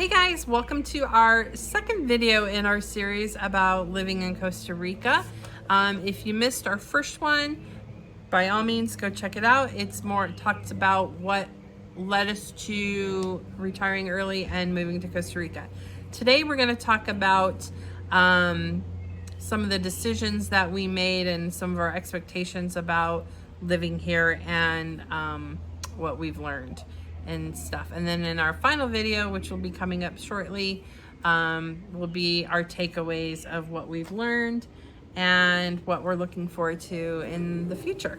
Hey guys, welcome to our second video in our series about living in Costa Rica. If you missed our first one, by all means go check it out. It talks about what led us to retiring early and moving to Costa Rica. Today we're going to talk about some of the decisions that we made and some of our expectations about living here and what we've learned and stuff. And then in our final video, which will be coming up shortly, will be our takeaways of what we've learned and what we're looking forward to in the future.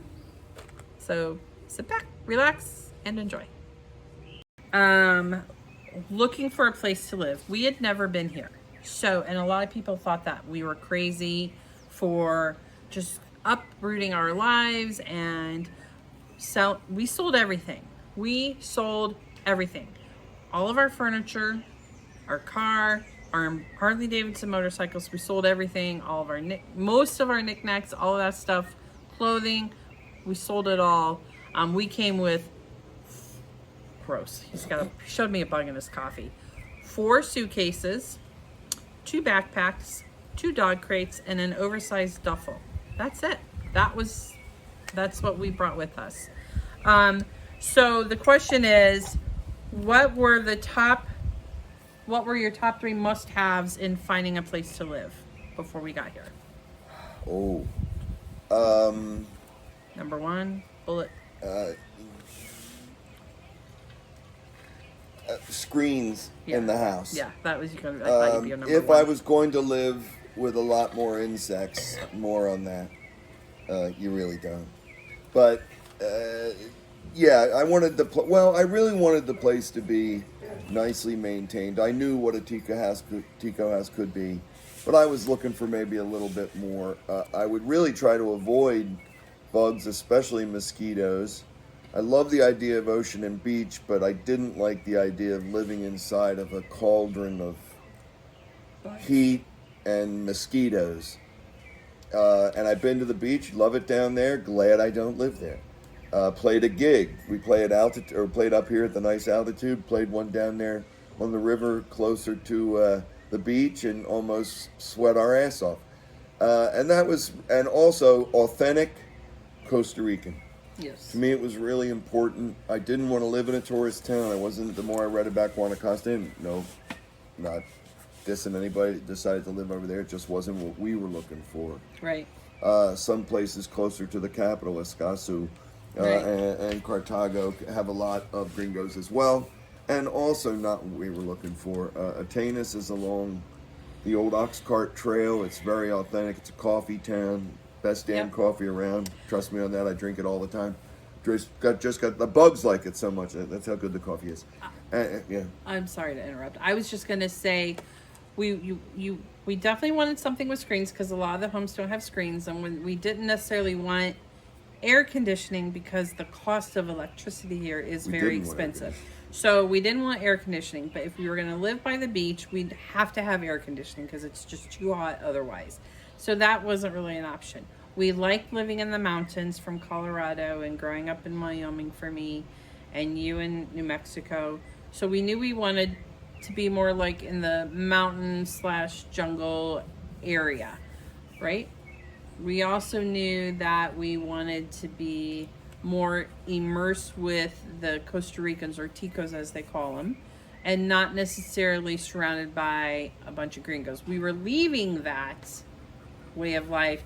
So sit back, relax, and enjoy. Looking for a place to live. We had never been here. And a lot of people thought that we were crazy for just uprooting our lives and we sold everything. We sold everything. All of our furniture, our car, our Harley Davidson motorcycles, we sold everything, all of our most of our knickknacks, all of that stuff, clothing, we sold it all. We came with, gross, he showed me a bug in his coffee, 4 suitcases, 2 backpacks, 2 dog crates, and an oversized duffel. That's it. That's what we brought with us. So the question is, what were your top 3 must-haves in finding a place to live before we got here? Number 1, bullet. Screens in the house. Yeah, that was I thought you'd be a number if 1. I was going to live with a lot more insects, more on that. You really don't. But yeah, I really wanted the place to be nicely maintained. I knew what a Tico house could be, but I was looking for maybe a little bit more. I would really try to avoid bugs, especially mosquitoes. I love the idea of ocean and beach, but I didn't like the idea of living inside of a cauldron of heat and mosquitoes. And I've been to the beach, love it down there, glad I don't live there. Played a gig. We played up here at the nice altitude, played one down there on the river closer to the beach, and almost sweat our ass off. And also authentic Costa Rican. Yes. To me, it was really important. I didn't want to live in a tourist town. The more I read about Guanacaste, not dissing anybody that decided to live over there. It just wasn't what we were looking for. Right. Some places closer to the capital, Escazú, Right. and Cartago, have a lot of gringos as well, and also not what we were looking for. Atenas is along the old ox cart trail. It's very authentic. It's a coffee town, best damn coffee around. Trust me on that. I drink it all the time. Just got the bugs like it so much. That's how good the coffee is. Yeah. I'm sorry to interrupt. I was just gonna say, we definitely wanted something with screens because a lot of the homes don't have screens, and we didn't necessarily want air conditioning because the cost of electricity here is very expensive. So we didn't want air conditioning, but if we were going to live by the beach, we'd have to have air conditioning because it's just too hot otherwise. So that wasn't really an option. We liked living in the mountains from Colorado and growing up in Wyoming for me, and you in New Mexico. So we knew we wanted to be more like in the mountain/jungle area, right? We also knew that we wanted to be more immersed with the Costa Ricans, or Ticos as they call them, and not necessarily surrounded by a bunch of gringos. We were leaving that way of life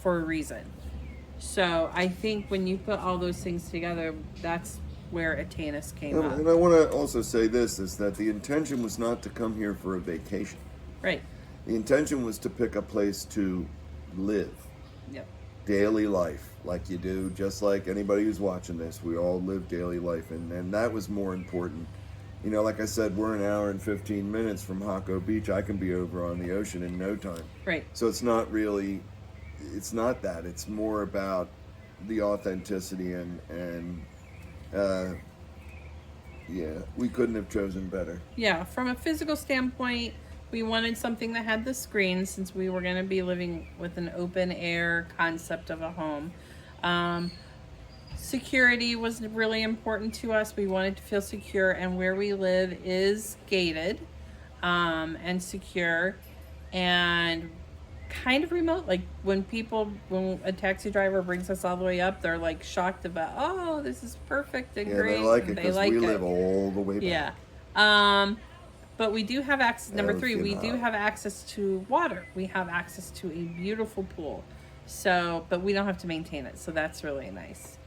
for a reason. So I think when you put all those things together, that's where Atenas came up. And I want to also say this, is that the intention was not to come here for a vacation. Right. The intention was to pick a place to live. Yep. Daily life, like you do, just like anybody who's watching this. We all live daily life, and that was more important. Like I said, we're an hour and 15 minutes from Jaco Beach. I can be over on the ocean in no time. Right. So it's not that. It's more about the authenticity and yeah, we couldn't have chosen better. Yeah, from a physical standpoint, we wanted something that had the screen since we were going to be living with an open air concept of a home. Security was really important to us. We wanted to feel secure, and where we live is gated and secure and kind of remote. Like when a taxi driver brings us all the way up, they're like shocked about, oh, this is perfect and Yeah, great. they like it And they because like we it. live all the way back. Yeah. But we do have access. Number 3, we do have access to water. We have access to a beautiful pool. So, but we don't have to maintain it. So that's really nice.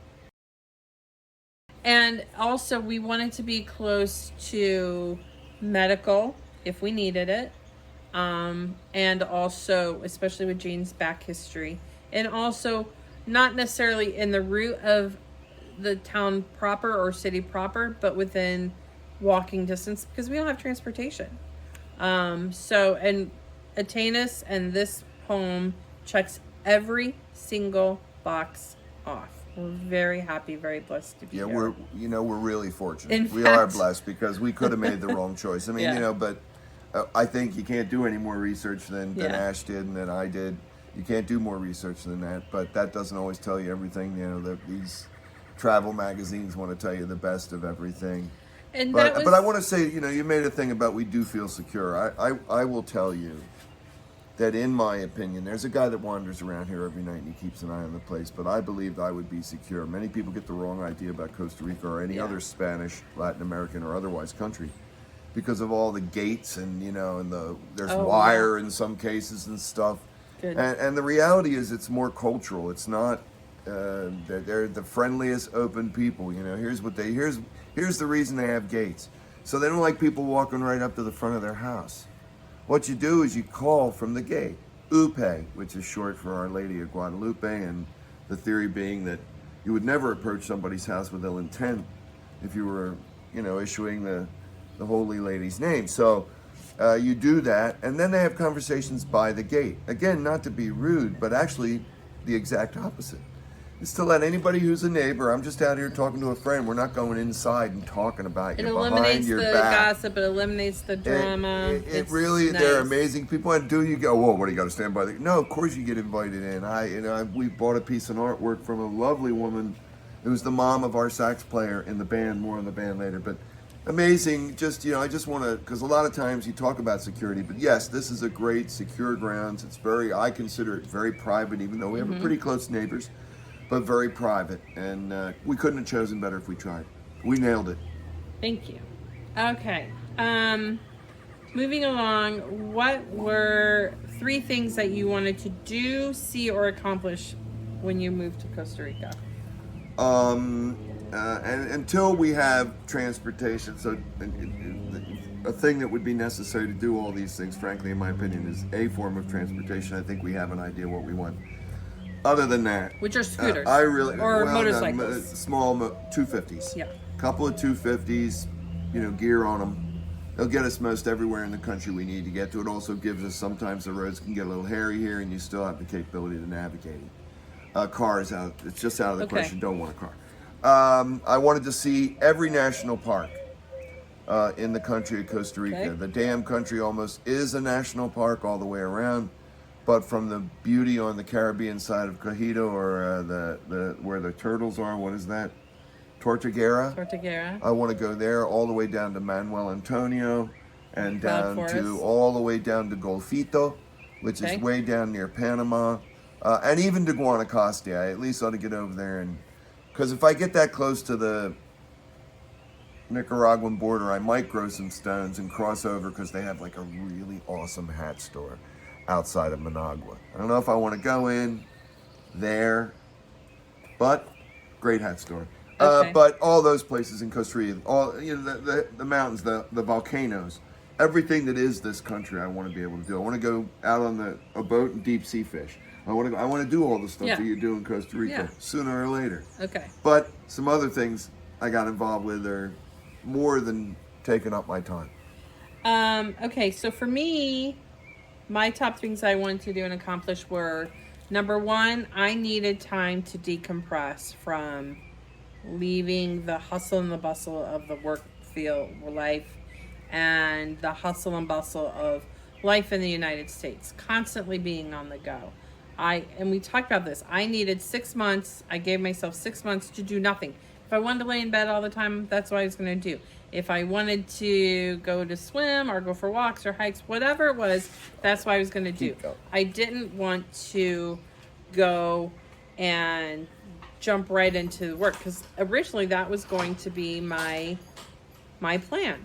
And also, we wanted to be close to medical if we needed it. And also, especially with Jane's back history. And also, not necessarily in the route of the town proper or city proper, but within walking distance because we don't have transportation. And Atenas and this home checks every single box off. We're very happy, very blessed to be here. we're really fortunate. In We fact- are blessed because we could have made the wrong choice. I mean, Yeah. but I think you can't do any more research than Yeah. Ash did and than I did. You can't do more research than that, but that doesn't always tell you everything. That these travel magazines want to tell you the best of everything. And But I want to say, you made a thing about we do feel secure. I will tell you that in my opinion, there's a guy that wanders around here every night and he keeps an eye on the place, but I believed I would be secure. Many people get the wrong idea about Costa Rica or any other Spanish, Latin American, or otherwise country because of all the gates and, there's wire in some cases and stuff. Good. And the reality is it's more cultural. It's not, they're the friendliest, open people. Here's the reason they have gates. So they don't like people walking right up to the front of their house. What you do is you call from the gate, UPE, which is short for Our Lady of Guadalupe, and the theory being that you would never approach somebody's house with ill intent if you were, issuing the Holy Lady's name. So you do that, and then they have conversations by the gate. Again, not to be rude, but actually the exact opposite. Is to let anybody who's a neighbor, I'm just out here talking to a friend, we're not going inside and talking about It you behind eliminates your the back. gossip. It eliminates the drama. It It's really, nice. they're amazing people. And do you go, whoa, what do you got to stand by? No, of course you get invited in. We bought a piece of artwork from a lovely woman who's the mom of our sax player in the band, more on the band later. But amazing, I just want to, because a lot of times you talk about security, but yes, this is a great secure grounds. I consider it very private, even though we have pretty close neighbors, but very private. And we couldn't have chosen better if we tried. We nailed it. Thank you. Okay. Moving along, what were 3 things that you wanted to do, see, or accomplish when you moved to Costa Rica? And until we have transportation, so a thing that would be necessary to do all these things, frankly, in my opinion, is a form of transportation. I think we have an idea what we want. Other than that, Which are scooters? Or motorcycles? Small 250s. Yeah. Couple of 250s, gear on them. They'll get us most everywhere in the country we need to get to. It also gives us, sometimes the roads can get a little hairy here and you still have the capability to navigate it. Cars out, it's just out of the question, don't want a car. I wanted to see every national park in the country of Costa Rica. Okay. The damn country almost is a national park all the way around. But from the beauty on the Caribbean side of Cajito, or the where the turtles are, what is that? Tortuguera. I want to go there all the way down to Manuel Antonio, and all the way down to Golfito, which is way down near Panama, and even to Guanacaste. I at least ought to get over there, and because if I get that close to the Nicaraguan border, I might grow some stones and cross over because they have like a really awesome hat store outside of Managua. I don't know if I want to go in there, but great hat store. Okay. But all those places in Costa Rica, all the mountains, the volcanoes, everything that is this country, I want to be able to do. I want to go out on a boat and deep sea fish. I want to do all the stuff that you do in Costa Rica sooner or later. Okay. But some other things I got involved with are more than taking up my time. Okay, so for me, my top things I wanted to do and accomplish were, number 1, I needed time to decompress from leaving the hustle and the bustle of the work field life and the hustle and bustle of life in the United States, constantly being on the go. And we talked about this. I needed 6 months. I gave myself 6 months to do nothing. If I wanted to lay in bed all the time, that's what I was going to do. If I wanted to go to swim or go for walks or hikes, whatever it was, that's what I was going to do. Keep going. I didn't want to go and jump right into work because originally that was going to be my plan.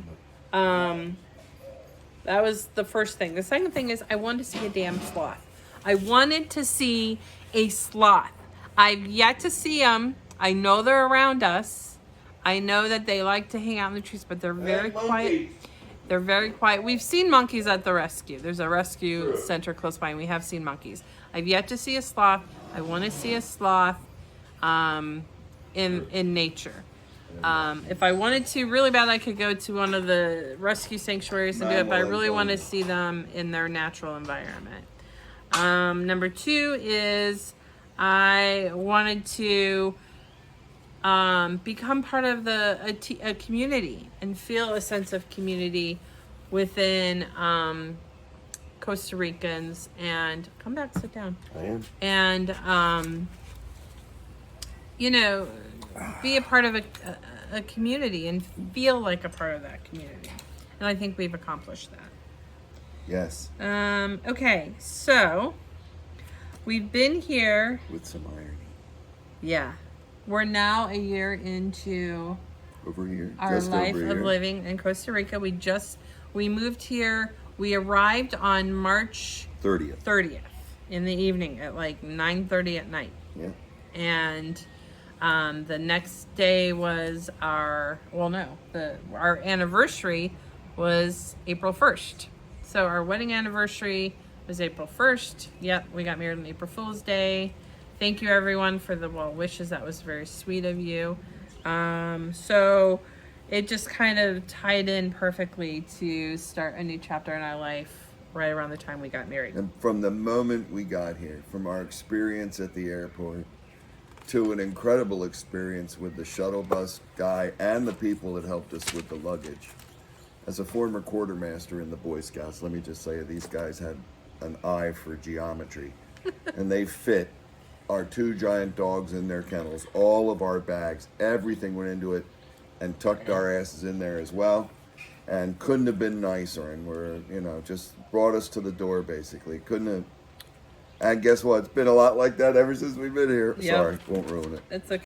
That was the first thing. The second thing is I wanted to see a damn sloth. I wanted to see a sloth. I've yet to see them. I know they're around us. I know that they like to hang out in the trees, but they're very quiet. They're very quiet. We've seen monkeys at the rescue. There's a rescue center close by, and we have seen monkeys. I've yet to see a sloth. I want to see a sloth in nature. If I wanted to really bad, I could go to one of the rescue sanctuaries and do it, but I really want to see them in their natural environment. Number 2 is I wanted to become part of a community and feel a sense of community within Costa Ricans. And come back, sit down. I am. And be a part of a community and feel like a part of that community. And I think we've accomplished that. Yes. Okay, so we've been here. With some irony. Yeah. We're now a year into Over here. our Just life over of here. living in Costa Rica. We moved here. We arrived on March 30th. in the evening at like 9:30 at night. Yeah. And the next day was our anniversary was April 1st. So our wedding anniversary was April 1st. Yep, we got married on April Fool's Day. Thank you everyone for the well wishes. That was very sweet of you. So it just kind of tied in perfectly to start a new chapter in our life right around the time we got married. And from the moment we got here, from our experience at the airport to an incredible experience with the shuttle bus guy and the people that helped us with the luggage. As a former quartermaster in the Boy Scouts, let me just say these guys had an eye for geometry. And they fit our 2 giant dogs in their kennels, all of our bags, everything went into it, and tucked our asses in there as well. And couldn't have been nicer, and just brought us to the door basically. Couldn't have. And guess what? It's been a lot like that ever since we've been here. Yep. Sorry, won't ruin it. It's okay.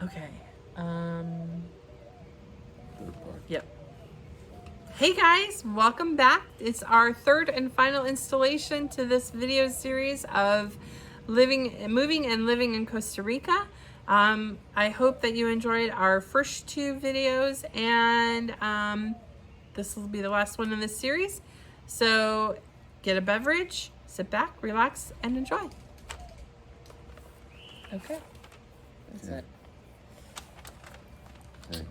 Okay. Third part. Yep. Hey guys, welcome back. It's our third and final installation to this video series of moving and living in Costa Rica. I hope that you enjoyed our first two videos, and this will be the last one in this series. So get a beverage, sit back, relax, and enjoy. Okay. That's it. Okay.